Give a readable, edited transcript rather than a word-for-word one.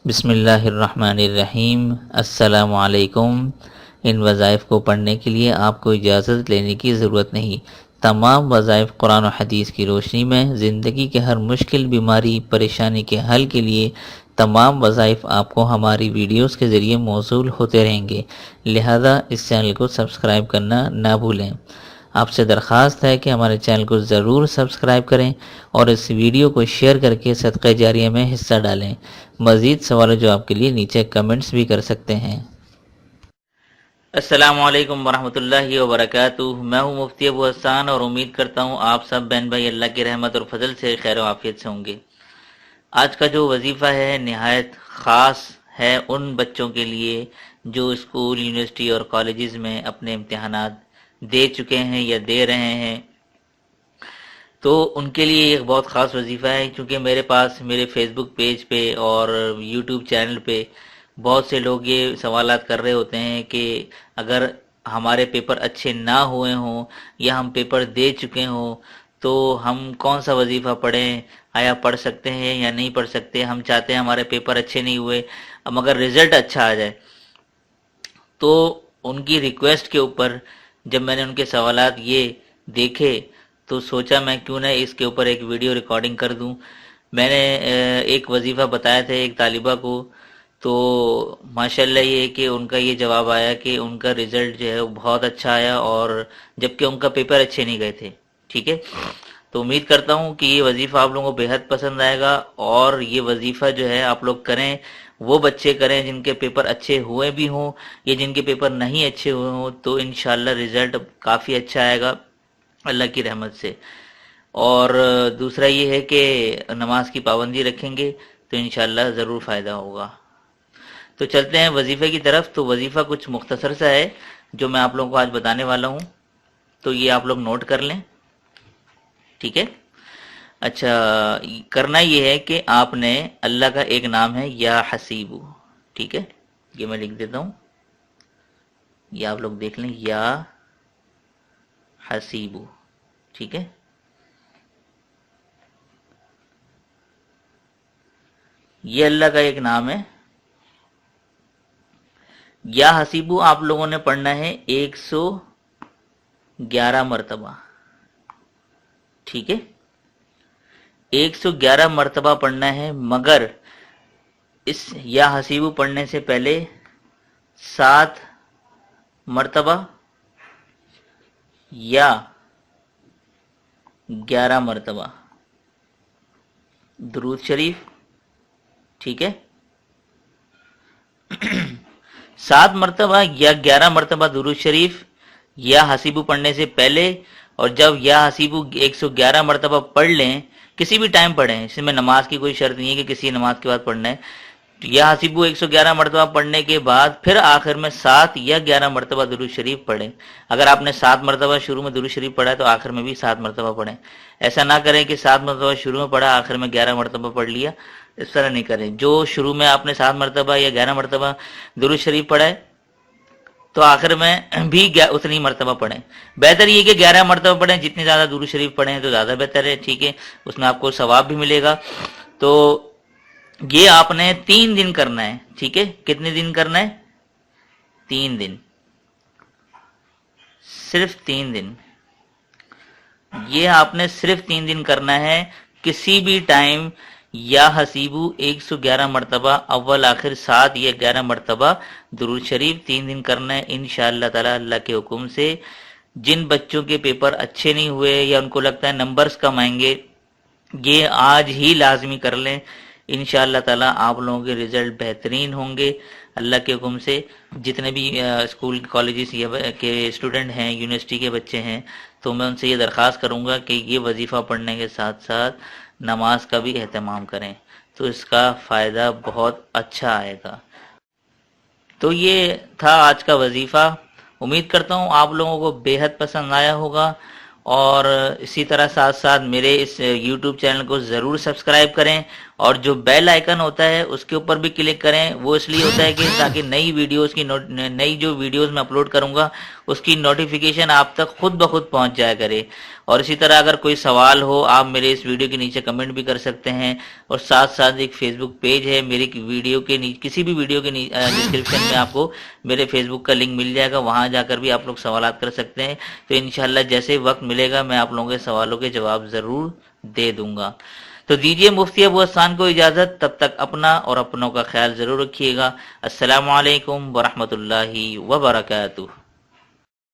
بسم اللہ الرحمن الرحیم۔ السلام علیکم۔ ان وظائف کو پڑھنے کے لیے آپ کو اجازت لینے کی ضرورت نہیں۔ تمام وظائف قرآن و حدیث کی روشنی میں زندگی کے ہر مشکل، بیماری، پریشانی کے حل کے لیے تمام وظائف آپ کو ہماری ویڈیوز کے ذریعے موصول ہوتے رہیں گے، لہذا اس چینل کو سبسکرائب کرنا نہ بھولیں۔ آپ سے درخواست ہے کہ ہمارے چینل کو ضرور سبسکرائب کریں اور اس ویڈیو کو شیئر کر کے صدقہ جاریہ میں حصہ ڈالیں۔ مزید سوال و جواب کے لیے نیچے کمنٹس بھی کر سکتے ہیں۔ السلام علیکم ورحمۃ اللہ وبرکاتہ۔ میں ہوں مفتی ابو حسان اور امید کرتا ہوں آپ سب بہن بھائی اللہ کی رحمت اور فضل سے خیر و عافیت سے ہوں گے۔ آج کا جو وظیفہ ہے نہایت خاص ہے ان بچوں کے لیے جو اسکول، یونیورسٹی اور کالجز میں اپنے امتحانات دے چکے ہیں یا دے رہے ہیں، تو ان کے لیے ایک بہت خاص وظیفہ ہے، کیونکہ میرے پاس میرے فیس بک پیج پہ اور یوٹیوب چینل پہ بہت سے لوگ یہ سوالات کر رہے ہوتے ہیں کہ اگر ہمارے پیپر اچھے نہ ہوئے ہوں یا ہم پیپر دے چکے ہوں تو ہم کون سا وظیفہ پڑھیں، آیا پڑھ سکتے ہیں یا نہیں پڑھ سکتے۔ ہم چاہتے ہیں ہمارے پیپر اچھے نہیں ہوئے مگر رزلٹ اچھا آ جائے۔ تو ان کی ریکویسٹ کے اوپر جب میں نے ان کے سوالات یہ دیکھے تو سوچا میں کیوں نہ اس کے اوپر ایک ویڈیو ریکارڈنگ کر دوں۔ میں نے ایک وظیفہ بتایا تھا ایک طالبہ کو، تو ماشاءاللہ یہ کہ ان کا یہ جواب آیا کہ ان کا رزلٹ جو ہے وہ بہت اچھا آیا، اور جبکہ ان کا پیپر اچھے نہیں گئے تھے۔ ٹھیک ہے، تو امید کرتا ہوں کہ یہ وظیفہ آپ لوگوں کو بےحد پسند آئے گا، اور یہ وظیفہ جو ہے آپ لوگ کریں، وہ بچے کریں جن کے پیپر اچھے ہوئے بھی ہوں یا جن کے پیپر نہیں اچھے ہوئے ہوں، تو انشاءاللہ رزلٹ کافی اچھا آئے گا اللہ کی رحمت سے۔ اور دوسرا یہ ہے کہ نماز کی پابندی رکھیں گے تو انشاءاللہ ضرور فائدہ ہوگا۔ تو چلتے ہیں وظیفے کی طرف۔ تو وظیفہ کچھ مختصر سا ہے جو میں آپ لوگوں کو آج بتانے والا ہوں، تو یہ آپ لوگ نوٹ کر لیں۔ ٹھیک ہے، اچھا، کرنا یہ ہے کہ آپ نے اللہ کا ایک نام ہے یا حسیبو، ٹھیک ہے، یہ میں لکھ دیتا ہوں، یہ آپ لوگ دیکھ لیں، یا حسیبو، ٹھیک ہے۔ یہ اللہ کا ایک نام ہے، یا حسیبو آپ لوگوں نے پڑھنا ہے 111 مرتبہ، ٹھیک ہے، 111 مرتبہ پڑھنا ہے، مگر اس یا حسیبو پڑھنے سے پہلے 7 مرتبہ یا 11 مرتبہ درود شریف، ٹھیک ہے، 7 مرتبہ یا 11 مرتبہ درود شریف یا حسیبو پڑھنے سے پہلے، اور جب یا حسیبو 111 مرتبہ پڑھ لیں، کسی بھی ٹائم پڑھیں، اس میں نماز کی کوئی شرط نہیں ہے کہ کسی نماز کے بعد پڑھنا ہے، یا حسیبو 111 مرتبہ پڑھنے کے بعد پھر آخر میں 7 یا 11 مرتبہ درود شریف پڑھیں۔ اگر آپ نے 7 مرتبہ شروع میں درود شریف پڑھا ہے تو آخر میں بھی 7 مرتبہ پڑھیں۔ ایسا نہ کریں کہ 7 مرتبہ شروع میں پڑھا، آخر میں 11 مرتبہ پڑھ لیا، اس طرح نہیں کریں۔ جو شروع میں آپ نے 7 مرتبہ یا 11 مرتبہ درود شریف پڑھا ہے تو آخر میں بھی اتنی مرتبہ پڑھیں۔ بہتر یہ کہ 11 مرتبہ پڑھیں، جتنی زیادہ درود شریف پڑھیں تو زیادہ بہتر ہے، ٹھیک ہے، اس میں آپ کو ثواب بھی ملے گا۔ تو یہ آپ نے 3 دن کرنا ہے، ٹھیک ہے، کتنے دن کرنا ہے؟ 3 دن، صرف 3 دن، یہ آپ نے صرف 3 دن کرنا ہے۔ کسی بھی ٹائم یا حسیبو 111 مرتبہ، اول آخر 7 یا 11 مرتبہ درود شریف 3 دن کرنا ہے انشاءاللہ تعالی اللہ کے حکم سے۔ جن بچوں کے پیپر اچھے نہیں ہوئے یا ان کو لگتا ہے نمبرز کم آئیں گے، یہ آج ہی لازمی کر لیں، انشاءاللہ تعالی آپ لوگوں کے رزلٹ بہترین ہوں گے اللہ کے حکم سے۔ جتنے بھی اسکول کالجز کے اسٹوڈنٹ ہیں، یونیورسٹی کے بچے ہیں، تو میں ان سے یہ درخواست کروں گا کہ یہ وظیفہ پڑھنے کے ساتھ ساتھ نماز کا بھی اہتمام کریں، تو اس کا فائدہ بہت اچھا آئے گا۔ تو یہ تھا آج کا وظیفہ، امید کرتا ہوں آپ لوگوں کو بے حد پسند آیا ہوگا، اور اسی طرح ساتھ ساتھ میرے اس یوٹیوب چینل کو ضرور سبسکرائب کریں اور جو بیل آئیکن ہوتا ہے اس کے اوپر بھی کلک کریں. وہ اس لیے ہوتا ہے کہ تاکہ نئی جو ویڈیوز میں اپلوڈ کروں گا اس کی نوٹیفیکیشن آپ تک خود بخود پہنچ جایا کرے. اور اسی طرح اگر کوئی سوال ہو آپ میرے اس ویڈیو کے نیچے کمنٹ بھی کر سکتے ہیں. اور ساتھ ساتھ ایک فیس بک پیج ہے میری ویڈیو کے کسی بھی ویڈیو کے ڈسکرپشن میں آپ کو میرے فیس بک کا لنک مل جائے گا, وہاں جا کر بھی آپ لوگ سوالات کر سکتے ہیں. تو انشاءاللہ جیسے وقت ملے گا میں آپ لوگوں کے سوالوں کے جواب ضرور دے دوں گا. تو دیجئے مفتی ابو حسان کو اجازت, تب تک اپنا اور اپنوں کا خیال ضرور رکھیے گا. السلام علیکم ورحمۃ اللہ وبرکاتہ.